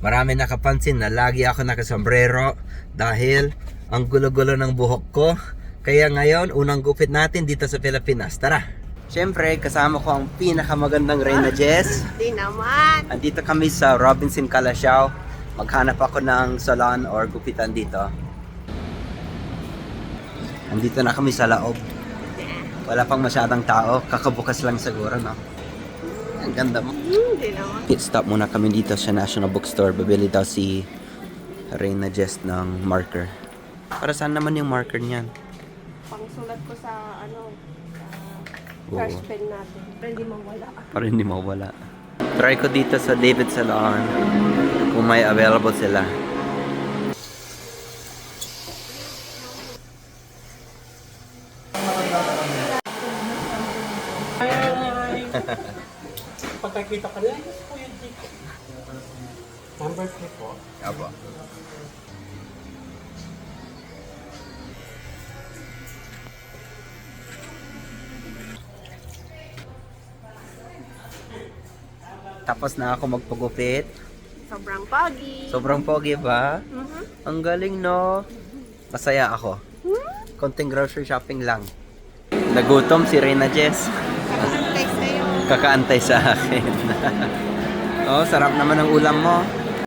Marami nakapansin na lagi ako nakasombrero dahil ang gulo-gulo ng buhok ko. Kaya ngayon, unang gupit natin dito sa Pilipinas. Tara! Siyempre, kasama ko ang pinakamagandang Reyna Jess. Di naman. Andito kami sa Robinson Calasiao. Maghanap ako ng salon or gupitan dito. Andito na kami sa loob. Wala pang masyadong tao. Kakabukas lang siguro, no? Ang ganda mo. Di naman. Stop muna kami dito sa National Bookstore. Babili daw si Reyna Jess ng marker. Para saan naman yung marker niyan? Pangsulat ko sa Oo. trash pen natin. Para hindi mawala. Para hindi mawala. Try ko dito sa David Salon kung may available sila. Pagkakita ka lang, yes po yung Dick. Number 3 po. Aba. Tapos na ako magpagupit. Sobrang pogi. Sobrang pogi ba? Ang galing, no? Masaya ako. Konting grocery shopping lang. Nagutom si Reyna Jess. Kakantay sa'yo. Kakaantay sa akin. Oh, sarap naman ang ulam mo.